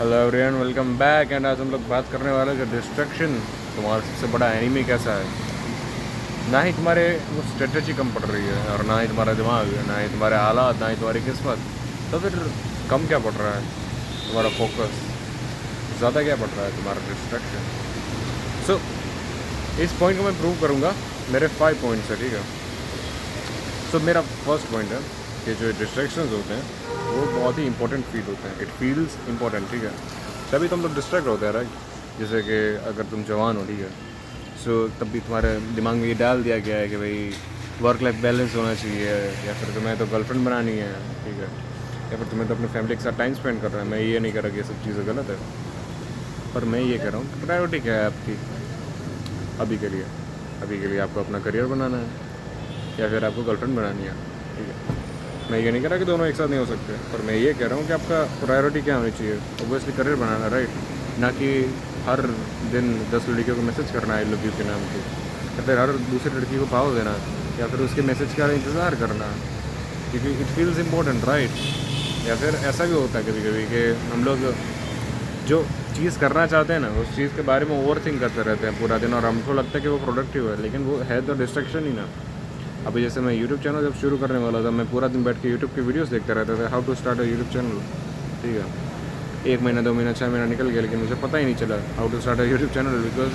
Hello everyone, welcome back. And आज हम लोग बात करने वाले हैं कि डिस्ट्रैक्शन तुम्हारा सबसे बड़ा एनिमी कैसा है। ना ही तुम्हारे वो स्ट्रेटजी कम पड़ रही है, और ना ही तुम्हारा दिमाग, ना ही तुम्हारे हालात, ना ही तुम्हारी किस्मत। तो फिर कम क्या पड़ रहा है? तुम्हारा फोकस ज़्यादा क्या पड़ रहा है? तुम्हारा डिस्ट्रैक्शन। सो इस पॉइंट को मैं प्रूव करूँगा। मेरे 5 पॉइंट्स है, ठीक है। सो मेरा फर्स्ट पॉइंट है कि जो डिस्ट्रैक्शंस होते हैं वो बहुत ही इंपॉर्टेंट फील होते हैं। इट फील्स इंपॉर्टेंट, ठीक है। तभी तो हम लोग डिस्ट्रैक्ट होते हैं, राइट। जैसे कि अगर तुम जवान हो, ठीक है, सो तब भी तुम्हारे दिमाग में ये डाल दिया गया है कि भाई वर्क लाइफ बैलेंस होना चाहिए, या फिर तुम्हें तो गर्लफ्रेंड बनानी है, ठीक है, या फिर तुम्हें तो अपनी फैमिली के साथ टाइम स्पेंड करना है। मैं ये नहीं कह रहा कि ये सब चीज़ें गलत है, पर मैं ये कह रहा हूँ प्रायोरिटी क्या है आपकी अभी के लिए। अभी के लिए आपको अपना करियर बनाना है, या फिर आपको गर्लफ्रेंड बनानी है, ठीक है। मैं ये नहीं कह रहा कि दोनों एक साथ नहीं हो सकते, पर मैं ये कह रहा हूँ कि आपका प्रायोरिटी क्या होनी चाहिए। ऑब्वियसली करियर बनाना, राइट। ना कि हर दिन 10 लड़कियों को मैसेज करना है आई लव यू के नाम की, या फिर हर दूसरी लड़की को भाव देना, या फिर उसके मैसेज का इंतज़ार करना, क्योंकि इट फील्स इम्पोर्टेंट, राइट। या फिर ऐसा भी होता है कभी कभी कि हम लोग जो चीज़ करना चाहते हैं ना, उस चीज़ के बारे में ओवर थिंक करते रहते हैं पूरा दिन, और हमको लगता है कि वो प्रोडक्टिव है, लेकिन वो है तो डिस्ट्रैक्शन ही ना। अभी जैसे मैं यूट्यूब चैनल जब शुरू करने वाला था, मैं पूरा दिन बैठ के यूट्यूब की वीडियोस देखते रहता था, how to start a YouTube channel, ठीक है। 1 महीना, 2 महीना, 6 महीना निकल गया, लेकिन मुझे पता ही नहीं चला how to start a YouTube channel, because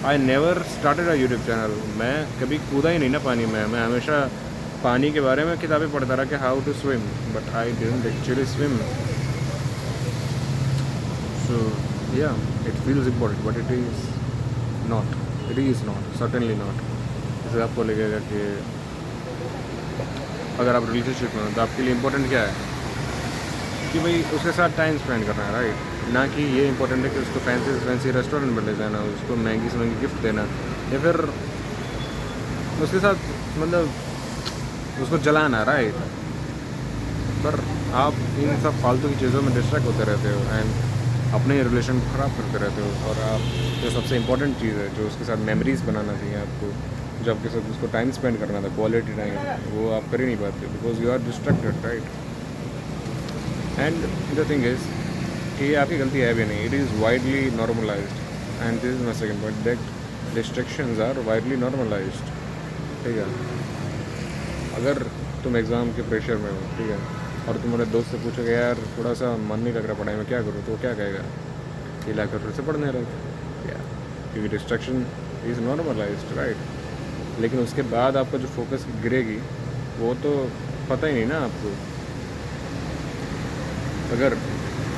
I never started a YouTube channel. मैं कभी कूदा ही नहीं ना पानी में। मैं हमेशा पानी के बारे में किताबें पढ़ता रहा कि how to swim, but I didn't actually swim. So yeah, it feels important, but it is not, certainly not. जैसे आपको लगेगा कि अगर आप रिलेशनशिप में हो तो आपके लिए इम्पोर्टेंट क्या है कि भाई उसके साथ टाइम स्पेंड करना है, राइट। ना कि ये इम्पोर्टेंट है कि उसको फैंसी फैंसी रेस्टोरेंट में ले जाना, उसको महंगी से महंगी गिफ्ट देना, या फिर उसके साथ मतलब उसको जलाना, राइट। पर आप इन सब फालतू की चीज़ों में डिस्ट्रैक्ट होते रहते हो एंड अपने ही रिलेशन को ख़राब करते रहते हो। और आप जो सबसे इम्पोर्टेंट चीज़ है, जो उसके साथ मेमोरीज़ बनाना चाहिए आपको, जो आपके साथ उसको टाइम स्पेंड करना था, क्वालिटी टाइम, वो आप कर ही नहीं पाते because you are distracted, right. And the thing is कि ये आपकी गलती है भी नहीं, it is widely normalised. And this is my second point, that distractions are widely normalised, ठीक है। अगर तुम एग्ज़ाम के प्रेशर में हो, ठीक है, और तुम्हारे दोस्त से पूछोगे यार थोड़ा सा मन नहीं लग रहा पढ़ाई में, क्या करूँ, तो वो क्या कहेगा? ये लाकर फिर से पढ़ने लग, क्या? क्योंकि डिस्ट्रैक्शन इज़ नॉर्मलाइज्ड, राइट। लेकिन उसके बाद आपका जो फोकस गिरेगी वो तो पता ही नहीं ना आपको। अगर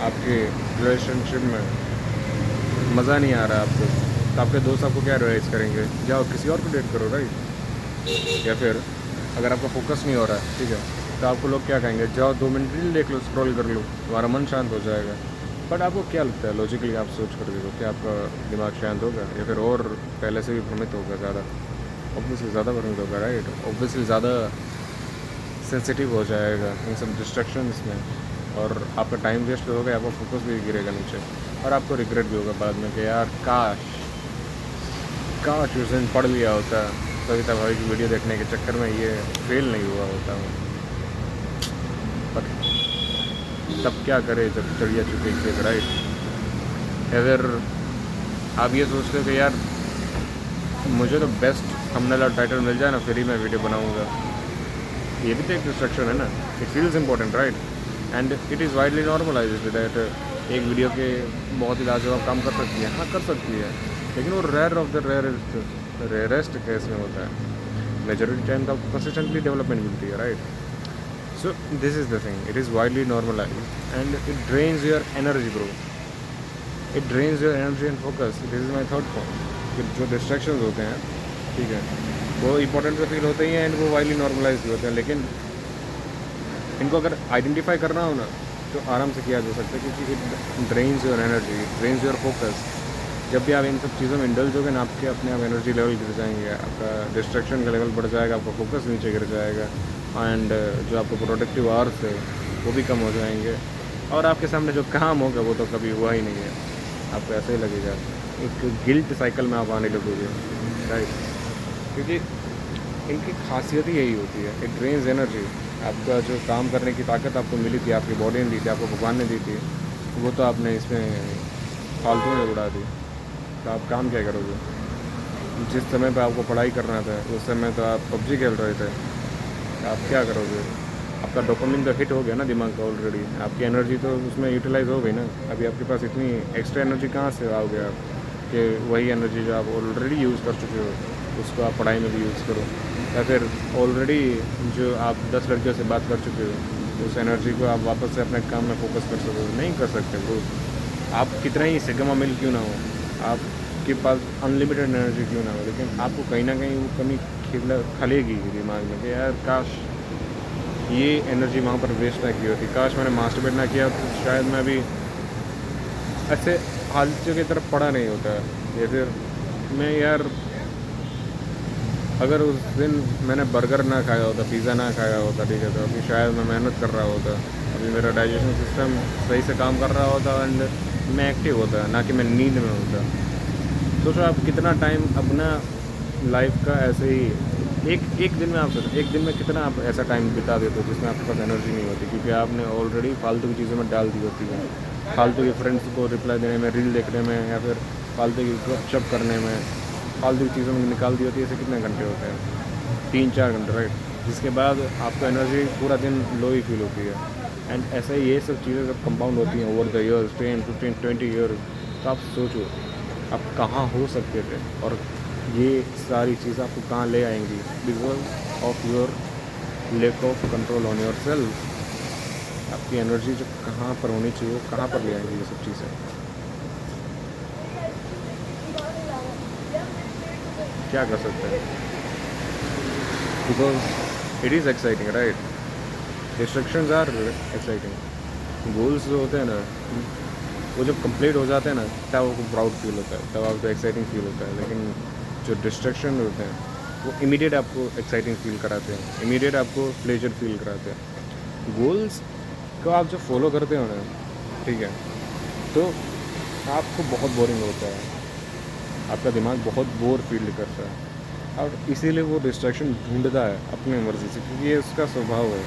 आपके रिलेशनशिप में मज़ा नहीं आ रहा आपको, तो आपके दोस्त आपको क्या एडवाइस करेंगे? जाओ किसी और को डेट करो, राइट। या फिर अगर आपका फोकस नहीं हो रहा है, ठीक है, तो आपको लोग क्या कहेंगे? जाओ 2 मिनट रील देख लो, स्क्रॉल कर लो, तुम्हारा मन शांत हो जाएगा। बट आपको क्या लगता है, लॉजिकली आप सोच कर देखो, क्या आपका दिमाग शांत होगा, या फिर और पहले से भी भ्रमित होगा ज़्यादा? ऑब्वियसली ज़्यादा भ्रमित होगा, राइट। ऑब्वियसली ज़्यादा सेंसिटिव हो जाएगा इन सब डिस्ट्रैक्शंस में, और आपका टाइम वेस्ट होगा, आपका फोकस भी गिरेगा नीचे, और आपको रिग्रेट भी होगा बाद में कि यार काश काश उस दिन पढ़ लिया होता, सविता भाई की वीडियो देखने के चक्कर में ये फेल नहीं हुआ होता हूँ। पर तब क्या करे जब चिड़िया चुके खेत, राइट। या फिर आप ये सोचते हो कि यार मुझे तो बेस्ट थंबनेल और टाइटल मिल जाए ना, फिर ही मैं वीडियो बनाऊँगा। ये भी तो एक डिस्ट्रक्शन है ना। It feels important, right. And it is widely normalised that एक वीडियो के बहुत ही लाजवाब काम कर सकती है, हाँ कर सकती है, लेकिन वो rare of the rarest case में होता है। मेजॉरिटी टाइम तो आपको कंसिस्टेंटली डेवलपमेंट मिलती है, right. So this is the thing, it is widely normalised and it drains your energy bro, it drains your energy and focus. This is my third point. जो distractions होते हैं, ठीक है, वो इंपॉर्टेंट तो feel होते ही हैं एंड वो वाइडली नॉर्मलाइज भी होते हैं, लेकिन इनको अगर आइडेंटिफाई करना हो ना, तो आराम से किया जा सकता है, क्योंकि it drains your energy, it drains your focus. जब भी आप इन सब चीज़ों में इंडल्ज होगे ना, आपके अपने आप एनर्जी लेवल गिर जाएंगे, आपका डिस्ट्रैक्शन का लेवल बढ़ जाएगा, आपका फोकस नीचे गिर जाएगा, एंड जो आपको प्रोडक्टिव आवर्स है वो भी कम हो जाएंगे, और आपके सामने जो काम होगा वो तो कभी हुआ ही नहीं है। आपको ऐसा ही लगेगा, एक गिल्ट साइकिल में आप आने लगोगे, राइट। क्योंकि इनकी खासियत ही यही होती है, इट ड्रेन्स एनर्जी। आपका जो काम करने की ताकत आपको मिली थी, आपकी बॉडी ने दी थी, आपको भगवान ने दी थी, वो तो आपने इसमें फालतू में उड़ा दी, तो आप काम क्या करोगे? जिस समय पे आपको पढ़ाई करना था उस समय तो आप पबजी खेल रहे थे, तो आप क्या करोगे? आपका डोपामिन तो हिट हो गया ना दिमाग का ऑलरेडी, आपकी एनर्जी तो उसमें यूटिलाइज हो गई ना। अभी आपके पास इतनी एक्स्ट्रा एनर्जी कहाँ से आओगे आप कि वही एनर्जी जो आप ऑलरेडी यूज़ कर चुके हो उसको आप पढ़ाई में भी यूज़ करो, या फिर ऑलरेडी जो आप 10 लड़कियों से बात कर चुके हो उस एनर्जी को आप वापस से अपने काम में फोकस कर सको? नहीं कर सकते ब्रो। आप कितना ही सिग्मा मिल क्यों ना हो, आपके पास अनलिमिटेड एनर्जी क्यों ना हो, लेकिन आपको कहीं ना कहीं वो कमी खलेगी दिमाग में कि यार काश ये एनर्जी वहाँ पर वेस्ट ना की होती, काश मैंने मास्टरबेट ना किया तो शायद मैं अभी ऐसे हालतों की तरफ पड़ा नहीं होता। या फिर मैं यार अगर उस दिन मैंने बर्गर ना खाया होता, पिज़्ज़ा ना खाया होता, ठीक है, तो अभी शायद मैं मेहनत कर रहा होता, अभी मेरा डाइजेशन सिस्टम सही से काम कर रहा होता एंड मैं एक्टिव होता, ना कि मैं नींद में होता। सोचो आप कितना टाइम अपना लाइफ का ऐसे ही एक दिन में आप सोचो एक दिन में कितना आप ऐसा टाइम बिता देते हो जिसमें आपके पास एनर्जी नहीं होती, क्योंकि आपने ऑलरेडी फालतू की चीज़ों में डाल दी होती है। फालतू के फ्रेंड्स को रिप्लाई देने में, रील देखने में, या फिर फालतू की गपशप करने में, फालतू की चीज़ों में निकाल दी होती है। ऐसे कितने घंटे होते हैं? 3-4 घंटे, राइट? जिसके बाद आपको एनर्जी पूरा दिन लो ही फील होती है। एंड ऐसे ये सब चीज़ें जब कंपाउंड होती हैं ओवर द ईयर्स, 10, 15, 20 ईयर, तो आप सोचो आप कहाँ हो सकते थे और ये सारी चीज़ें आपको कहाँ ले आएंगी, because of your lack of control on your self. आपकी एनर्जी जो कहाँ पर होनी चाहिए वो कहाँ पर ले आएंगी ये सब चीज़ें? क्या कर सकते हैं? Because it is exciting, right? Distractions are exciting. Goals जो होते हैं ना वो जब कंप्लीट हो जाते हैं ना तब आपको प्राउड फील होता है, तब आपको एक्साइटिंग फील होता है। लेकिन जो डिस्ट्रक्शन होते हैं वो इमीडिएट आपको एक्साइटिंग फील कराते हैं, इमीडिएट आपको प्लेजर फील कराते हैं। गोल्स को आप जब फॉलो करते हो ना, ठीक है, तो आपको बहुत बोरिंग होता है, आपका दिमाग बहुत बोर फील करता है, और इसीलिए वो डिस्ट्रैक्शन ढूंढता है अपनी मर्ज़ी से, क्योंकि ये उसका स्वभाव है।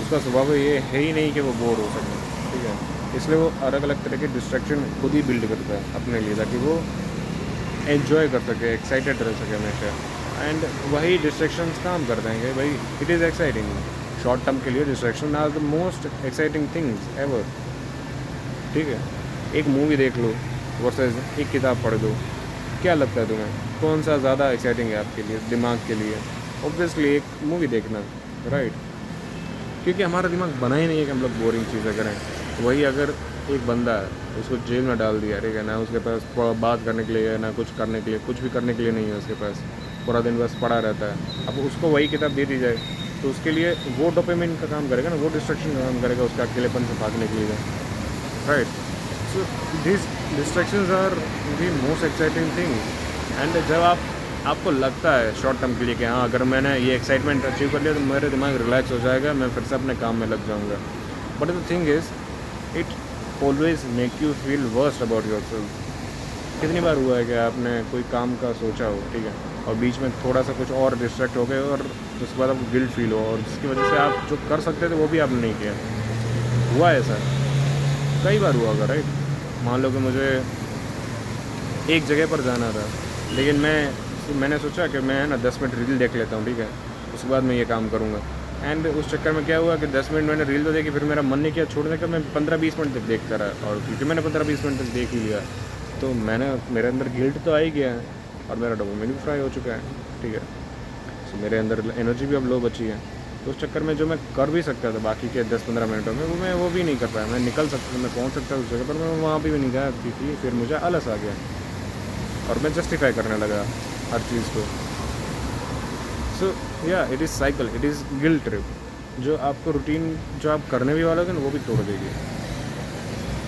उसका स्वभाव ये है ही नहीं कि वो बोर हो सके, ठीक है। इसलिए वो अलग अलग तरह के डिस्ट्रैक्शन खुद ही बिल्ड करता है अपने लिए, ताकि वो एन्जॉय कर सके, एक्साइटेड रह सके हमेशा। एंड वही डिस्ट्रैक्शंस काम कर देंगे भाई, it is exciting. Short term के लिए distraction are the most exciting things ever, ठीक है। एक मूवी देख लो वर्सेस एक किताब पढ़ लो, क्या लगता है तुम्हें कौन सा ज़्यादा एक्साइटिंग है आपके लिए, दिमाग के लिए? ऑब्वियसली एक मूवी देखना, राइट? क्योंकि हमारा दिमाग बना ही नहीं है कि हम लोग बोरिंग चीज़ें करें। वही अगर एक बंदा है उसको जेल में डाल दिया, ठीक है ना, उसके पास बात करने के लिए ना कुछ करने के लिए, कुछ भी करने के लिए नहीं है उसके पास, पूरा दिन बस पड़ा रहता है। अब उसको वही किताब दे दी जाए तो उसके लिए वो डोपामिन का काम करेगा ना, वो डिस्ट्रैक्शन का काम करेगा उसका अकेलेपन से भागने के लिए, right? So this distractions are the most exciting thing. And जब आपको लगता है शॉर्ट टर्म के लिए कि हाँ अगर मैंने ये एक्साइटमेंट अचीव कर लिया तो मेरे दिमाग रिलैक्स हो जाएगा, मैं फिर से अपने काम में लग जाऊँगा, but the thing is it always make you feel worst about your self. कितनी बार हुआ है कि आपने कोई काम का सोचा हो, ठीक है, और बीच में थोड़ा सा कुछ और डिस्ट्रैक्ट हो गए और उसके बाद आपको गिल्ट फील हो, और जिसकी वजह से आप जो कर सकते थे वो भी आपने नहीं किया? हुआ ऐसा कई बार हुआ होगा, राइट? मान लो कि मुझे एक जगह पर जाना था, लेकिन मैंने सोचा कि मैं ना 10 मिनट रील देख लेता हूँ, ठीक है, उसके बाद मैं ये काम करूँगा। एंड उस चक्कर में क्या हुआ कि 10 मिनट मैंने रील तो देखी, फिर मेरा मन नहीं किया छोड़ने का, मैं 15-20 मिनट तक देखता रहा, और क्योंकि मैंने 15-20 मिनट तक देख ही लिया तो मेरे अंदर गिल्ट तो आ ही गया है और मेरा डोपामिन भी फ्राई हो चुका है, ठीक है। तो मेरे अंदर एनर्जी भी अब लो बची है, तो उस चक्कर में जो मैं कर भी सकता था बाकी के 10-15 मिनटों में मैं वो भी नहीं कर पाया। मैं निकल सकता था, मैं पहुँच सकता था उस जगह पर, मैं वहाँ भी नहीं गया, क्योंकि फिर मुझे आलस आ गया और मैं जस्टिफाई करने लगा हर चीज़ को। सो yeah it is cycle, it is guilt trip, जो आपको रूटीन जो आप करने भी वाले थे ना वो भी तोड़ देगी।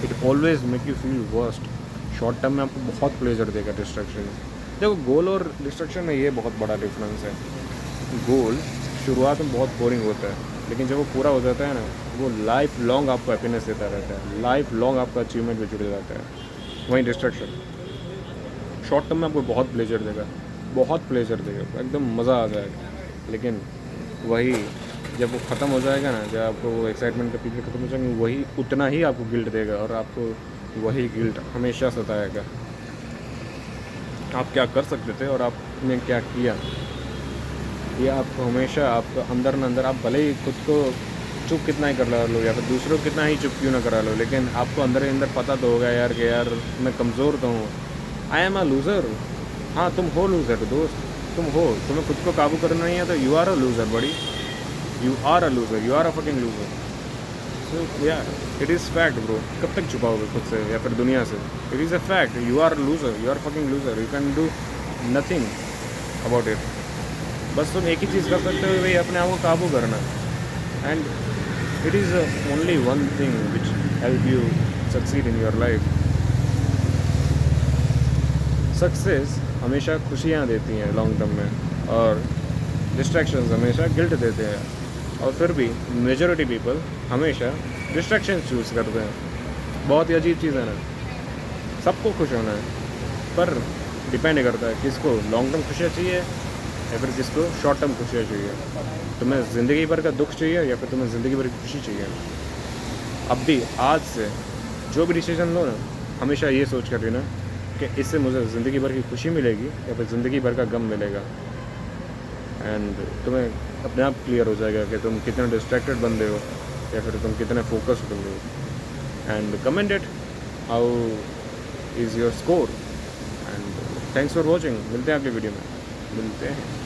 It always make you feel worst. Short term में आपको बहुत प्लेजर देगा डिस्ट्रैक्शन। देखो गोल और डिस्ट्रैक्शन में ये बहुत बड़ा डिफरेंस है। गोल शुरुआत में बहुत बोरिंग होता है, लेकिन जब वो पूरा हो जाता है ना वो लाइफ लॉन्ग आपको हैप्पीनेस देता रहता है, लाइफ लॉन्ग आपका अचीवमेंट भी जुड़ जाता है। वहीं डिस्ट्रैक्शन शॉर्ट टर्म में आपको बहुत प्लेजर देगा, बहुत प्लेजर देगा, एकदम मज़ा आ जाएगा, लेकिन वही जब वो ख़त्म हो जाएगा ना, जब आपको वो एक्साइटमेंट का पीरियड ख़त्म हो जाएंगे, वही उतना ही आपको गिल्ट देगा और आपको वही गिल्ट हमेशा सताएगा। आप क्या कर सकते थे और आपने क्या किया, ये आपको हमेशा आपको अंदर न अंदर, आप भले ही खुद को चुप कितना ही कर लो या फिर दूसरों को कितना ही चुप क्यों ना करा लो, लेकिन आपको अंदर ही अंदर पता तो होगा यार कि यार मैं कमज़ोर तो हूँ। I am a loser. हाँ, तुम हो लूज़र दोस्त, तुम हो, तुम्हें खुद को काबू करना नहीं है तो यू आर अ लूज़र बड़ी, you are a loser, you are a fucking loser. So यार इट इज़ फैक्ट ब्रो। कब तक छुपाओगे खुद से या फिर दुनिया से? It is a fact, you are loser, you are fucking loser, you can do nothing about it. बस तुम एक ही चीज़ कर सकते हो, वही अपने आप को काबू करना। And it is only one thing which help you succeed in your life. Success हमेशा खुशियाँ देती हैं लॉन्ग टर्म में, और डिस्ट्रैक्शंस हमेशा गिल्ट देते हैं। और फिर भी मेजॉरिटी पीपल हमेशा डिस्ट्रैक्शंस चूज़ करते हैं। बहुत ही अजीब चीज़ है ना। सबको खुश होना है, पर डिपेंड करता है किसको लॉन्ग टर्म खुशियाँ चाहिए या फिर किसको शॉर्ट टर्म खुशियाँ चाहिए। तुम्हें ज़िंदगी भर का दुख चाहिए या फिर तुम्हें ज़िंदगी भर की खुशी चाहिए? अब भी आज से जो भी डिसीजन लो ना, हमेशा ये सोच कर लेना कि इससे मुझे ज़िंदगी भर की खुशी मिलेगी या फिर ज़िंदगी भर का गम मिलेगा। एंड तुम्हें अपने आप क्लियर हो जाएगा कि तुम कितने डिस्ट्रैक्टेड बंदे हो या फिर तुम कितने फोकस्ड बंदे हो। And comment it, how is your score. And thanks for watching. मिलते हैं अगली वीडियो में, मिलते हैं।